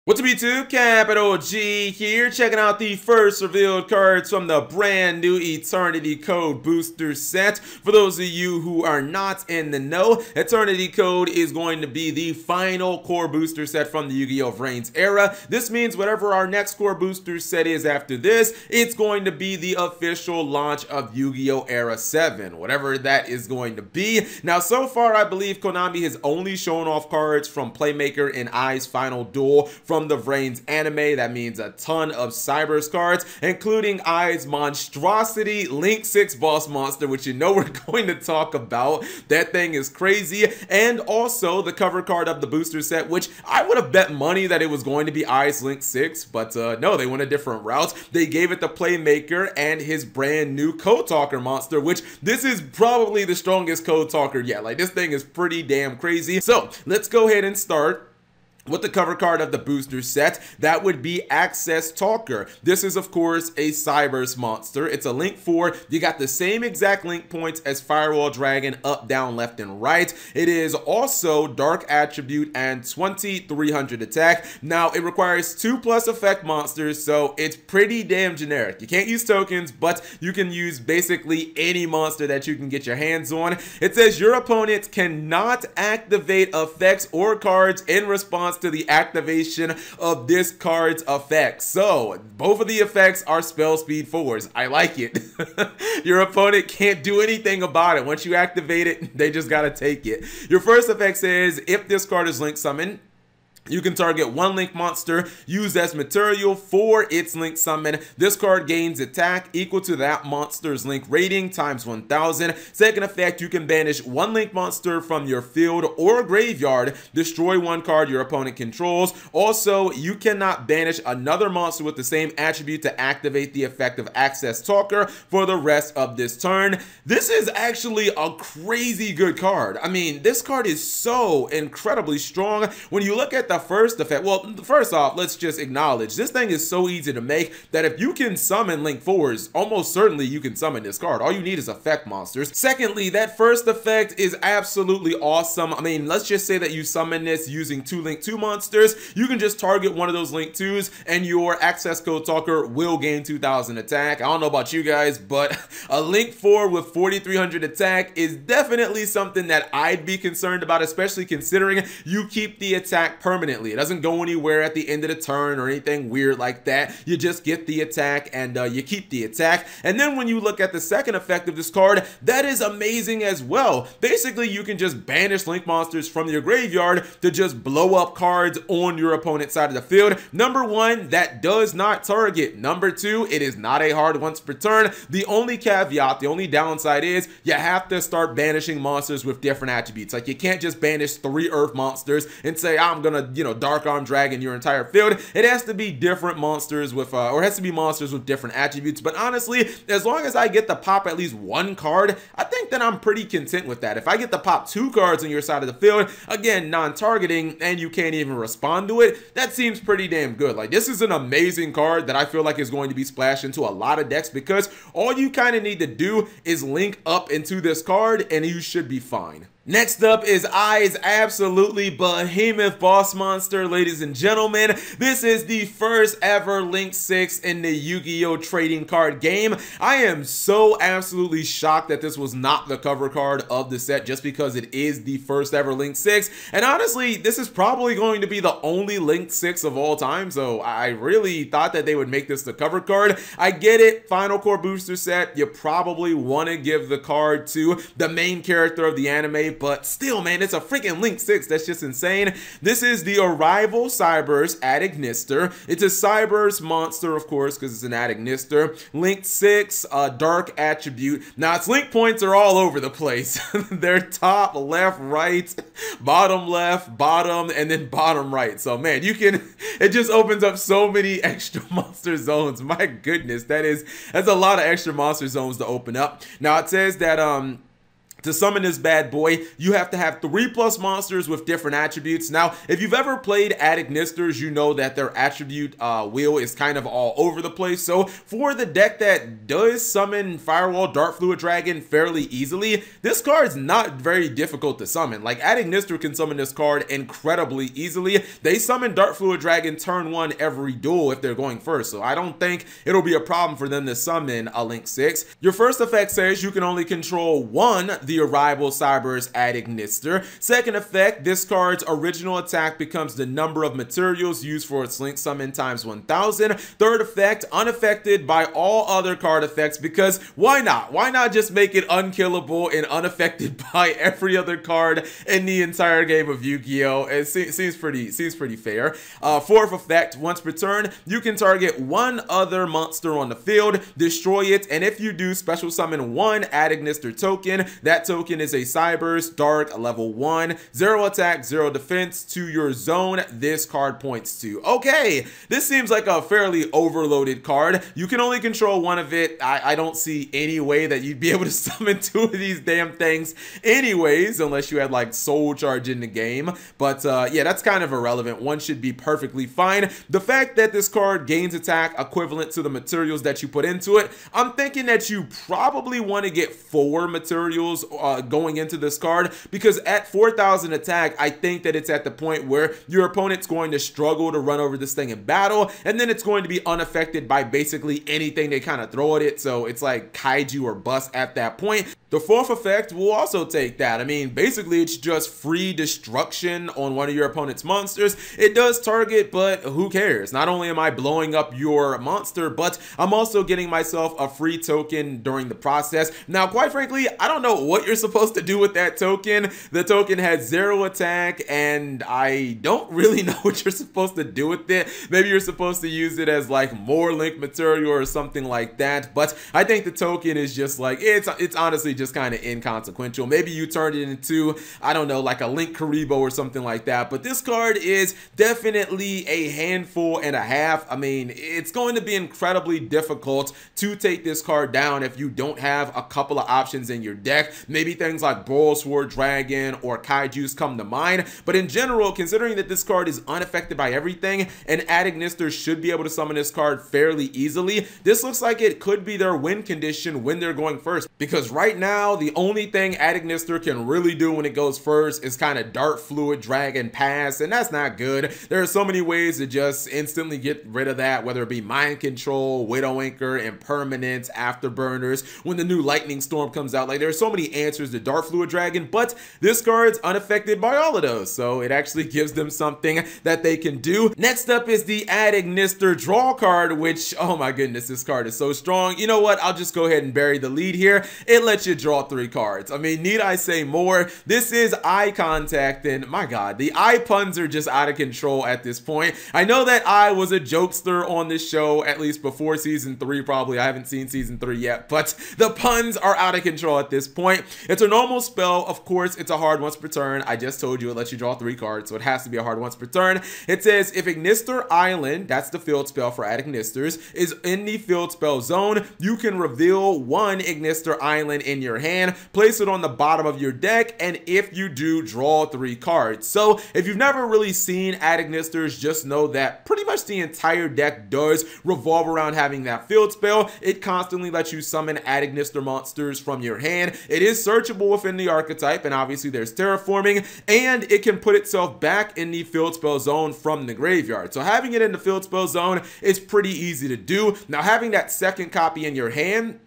What's up YouTube, Capital G here, checking out the first revealed cards from the brand new Eternity Code booster set. For those of you who are not in the know, Eternity Code is going to be the final core booster set from the Yu-Gi-Oh! VRAINS era. This means whatever our next core booster set is after this, it's going to be the official launch of Yu-Gi-Oh! Era 7, whatever that is going to be. Now, so far, I believe Konami has only shown off cards from Playmaker and Ai's Final Duel from the VRAINS anime. That means a ton of Cybers cards, including Ai's monstrosity Link 6 boss monster, which you know we're going to talk about. That thing is crazy. And also the cover card of the booster set, which I would have bet money that it was going to be Ai's Link 6, but no, they went a different route. They gave it the Playmaker and his brand new Code Talker monster, which this is probably the strongest Code Talker yet. Like, this thing is pretty damn crazy. So let's go ahead and start with the cover card of the booster set. That would be Access Talker. This is, of course, a Cybers monster. It's a Link 4. You got the same exact link points as Firewall Dragon, up, down, left, and right. It is also Dark Attribute and 2300 attack. Now, it requires 2+ effect monsters, so it's pretty damn generic. You can't use tokens, but you can use basically any monster that you can get your hands on. It says your opponent cannot activate effects or cards in response to the activation of this card's effects. So both of the effects are spell speed 4s. I like it. Your opponent can't do anything about it. Once you activate it, they just gotta take it. Your first effect says if this card is link summoned, you can target one link monster used as material for its link summon. This card gains attack equal to that monster's link rating times 1000. Second effect, you can banish one link monster from your field or graveyard. Destroy one card your opponent controls. Also, you cannot banish another monster with the same attribute to activate the effect of Access Talker for the rest of this turn. This is actually a crazy good card. I mean, this card is so incredibly strong. When you look at the first effect, well, first off, let's just acknowledge this thing is so easy to make that if you can summon Link 4s, almost certainly you can summon this card. All you need is effect monsters. Secondly, that first effect is absolutely awesome. I mean, let's just say that you summon this using 2 Link 2 monsters. You can just target one of those Link 2s and your Access Code Talker will gain 2000 attack. I don't know about you guys, but a Link 4 with 4300 attack is definitely something that I'd be concerned about, especially considering you keep the attack permanently. It doesn't go anywhere at the end of the turn or anything weird like that. You just get the attack and you keep the attack. And then when you look at the second effect of this card, that is amazing as well. Basically, you can just banish link monsters from your graveyard to just blow up cards on your opponent's side of the field. Number one, that does not target. Number two, it is not a hard once per turn. The only caveat, the only downside is you have to start banishing monsters with different attributes. Like, you can't just banish 3 earth monsters and say, I'm gonna, Dark Arm Dragon your entire field. It has to be different monsters with, or it has to be monsters with different attributes. But honestly, as long as I get to pop at least 1 card, I think that I'm pretty content with that. If I get to pop 2 cards on your side of the field, again, non-targeting, and you can't even respond to it, that seems pretty damn good. Like, this is an amazing card that I feel like is going to be splashed into a lot of decks because all you kind of need to do is link up into this card and you should be fine. Next up is Ai's absolutely behemoth boss monster, ladies and gentlemen. This is the first ever Link 6 in the Yu-Gi-Oh! Trading card game. I am so absolutely shocked that this was not the cover card of the set just because it is the first ever Link 6. And honestly, this is probably going to be the only Link 6 of all time, so I really thought that they would make this the cover card. I get it, final core booster set, you probably want to give the card to the main character of the anime, but still, man, it's a freaking Link 6. That's just insane. This is the Arrival Cybers Adagnister. It's a Cybers monster, of course, because it's an Adagnister. Link 6, Dark Attribute. Now, its link points are all over the place. They're top, left, right, bottom, and then bottom right. So, man, you can, it just opens up so many extra monster zones. My goodness, that's a lot of extra monster zones to open up. Now, it says that, To summon this bad boy, you have to have 3+ monsters with different attributes. Now, if you've ever played Adignisters, you know that their attribute wheel is kind of all over the place. So for the deck that does summon Firewall Dark Fluid Dragon fairly easily, this card's not very difficult to summon. Like, Adignister can summon this card incredibly easily. They summon Dark Fluid Dragon turn 1 every duel if they're going first, so I don't think it'll be a problem for them to summon a Link 6. Your first effect says you can only control one the Arrival Cyberse Adignister. Second effect, this card's original attack becomes the number of materials used for its Link summon times 1000. Third effect, unaffected by all other card effects, because why not? Why not just make it unkillable and unaffected by every other card in the entire game of Yu-Gi-Oh! It seems pretty fair. Fourth effect, once per turn, you can target one other monster on the field, destroy it, and if you do, special summon one Adignister token. That token is a Cyberse Dark level 1, 0 attack, 0 defense to your zone this card points to. Okay, this seems like a fairly overloaded card. You can only control one of it. I don't see any way that you'd be able to summon 2 of these damn things anyways, unless you had like Soul Charge in the game. But yeah, that's kind of irrelevant. One should be perfectly fine. The fact that this card gains attack equivalent to the materials that you put into it, I'm thinking that you probably want to get 4 materials going into this card, because at 4000 attack, I think that it's at the point where your opponent's going to struggle to run over this thing in battle, and then it's going to be unaffected by basically anything they kind of throw at it. So it's like kaiju or bust at that point. The fourth effect will also take that. I mean, basically it's just free destruction on one of your opponent's monsters. It does target, but who cares? Not only am I blowing up your monster, but I'm also getting myself a free token during the process. Now, quite frankly, I don't know what you're supposed to do with that token. The token has 0 attack, and I don't really know what you're supposed to do with it. Maybe you're supposed to use it as like more Link material or something like that, but I think the token is just like, it's honestly just kind of inconsequential. Maybe you turned it into, I don't know, like a Link Karibo or something like that, but this card is definitely a handful and a half. I mean, it's going to be incredibly difficult to take this card down if you don't have a couple of options in your deck. Maybe things like Boral Sword Dragon or Kaijus come to mind, but in general, considering that this card is unaffected by everything and Adignister should be able to summon this card fairly easily, this looks like it could be their win condition when they're going first, because right now the only thing Adignister can really do when it goes first is kind of Dark Fluid Dragon pass, and that's not good. There are so many ways to just instantly get rid of that, whether it be Mind Control, Widow Anchor, Impermanence, Afterburners, when the new Lightning Storm comes out. Like, there are so many answers to Dark Fluid Dragon, but this card's unaffected by all of those, so it actually gives them something that they can do. Next up is the Adignister draw card, which, oh my goodness, this card is so strong. You know what? I'll just go ahead and bury the lead here. It lets you draw 3 cards. I mean, need I say more? This is eye contact, and my god, the eye puns are just out of control at this point. I know that I was a jokester on this show, at least before season 3 probably. I haven't seen season 3 yet, but the puns are out of control at this point. It's a normal spell. Of course, it's a hard once per turn. I just told you it lets you draw 3 cards, so it has to be a hard once per turn. It says, if Ignister Island, that's the field spell for Adignisters, is in the field spell zone, you can reveal 1 Ignister Island in your hand, place it on the bottom of your deck, and if you do, draw 3 cards. So if you've never really seen Adignisters, just know that pretty much the entire deck does revolve around having that field spell. It constantly lets you summon Adignister monsters from your hand. It is searchable within the archetype, and obviously there's terraforming, and it can put itself back in the field spell zone from the graveyard. So having it in the field spell zone is pretty easy to do. Now, having that second copy in your hand,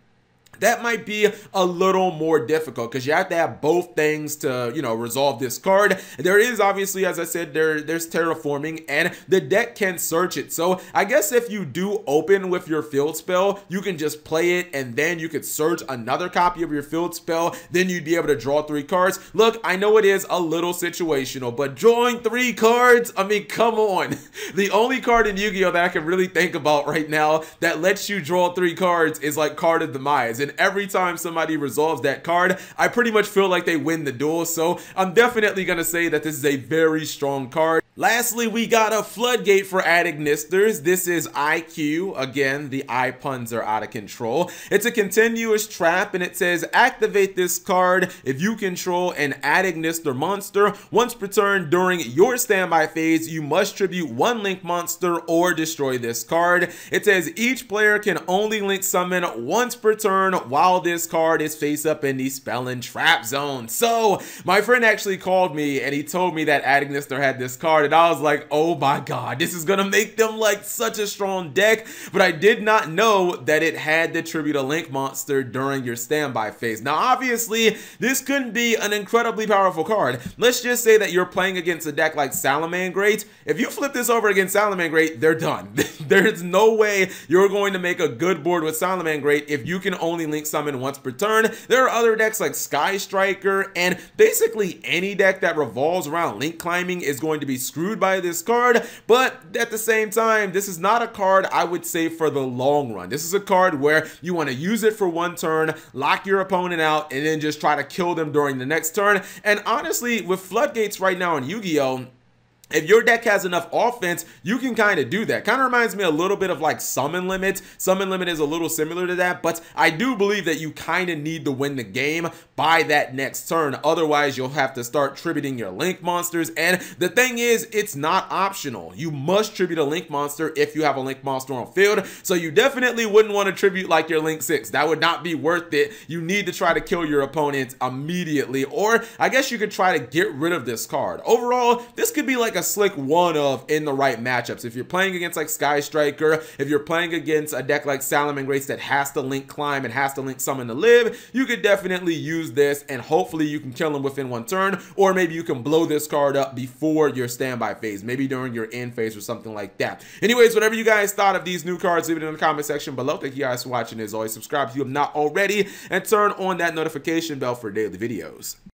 that might be a little more difficult, because you have to have both things to, you know, resolve this card. There is obviously, as I said, there's terraforming, and the deck can search it. So I guess if you do open with your field spell, you can just play it, and then you could search another copy of your field spell. Then you'd be able to draw 3 cards. Look, I know it is a little situational, but drawing 3 cards, I mean, come on. The only card in Yu-Gi-Oh! That I can really think about right now that lets you draw 3 cards is like Card of Demise. And every time somebody resolves that card, I pretty much feel like they win the duel. So I'm definitely going to say that this is a very strong card. Lastly, we got a floodgate for Adignisters. This is IQ. Again, the I puns are out of control. It's a continuous trap, and it says activate this card if you control an Adignister monster. Once per turn during your standby phase, you must tribute one link monster or destroy this card. It says each player can only link summon once per turn while this card is face up in the spell and trap zone. So, my friend actually called me and he told me that Adignister had this card, and I was like, oh my god, this is gonna make them like such a strong deck. But I did not know that it had to tribute a link monster during your standby phase. Now obviously this couldn't be an incredibly powerful card. Let's just say that you're playing against a deck like Salamangreat. If you flip this over against Salamangreat, they're done. There's no way you're going to make a good board with Salamangreat if you can only link summon once per turn. There are other decks like Sky Striker, and basically any deck that revolves around link climbing is going to be screwed by this card. But at the same time, this is not a card I would say for the long run. This is a card where you want to use it for one turn, lock your opponent out, and then just try to kill them during the next turn. And honestly, with floodgates right now in Yu-Gi-Oh!, if your deck has enough offense, you can kind of do that. Kind of reminds me a little bit of like Summon Limit. Summon Limit is a little similar to that, but I do believe that you kind of need to win the game by that next turn. Otherwise, you'll have to start tributing your link monsters. And the thing is, it's not optional. You must tribute a link monster if you have a link monster on field. So you definitely wouldn't want to tribute like your Link 6. That would not be worth it. You need to try to kill your opponent immediately. Or I guess you could try to get rid of this card. Overall, this could be like a slick one of in the right matchups. If you're playing against like Sky Striker, if you're playing against a deck like Salamangreat that has to link climb and has to link summon to live, you could definitely use this and hopefully you can kill him within one turn, or maybe you can blow this card up before your standby phase, maybe during your end phase or something like that. Anyways, whatever you guys thought of these new cards, leave it in the comment section below. Thank you guys for watching. As always, subscribe if you have not already and turn on that notification bell for daily videos.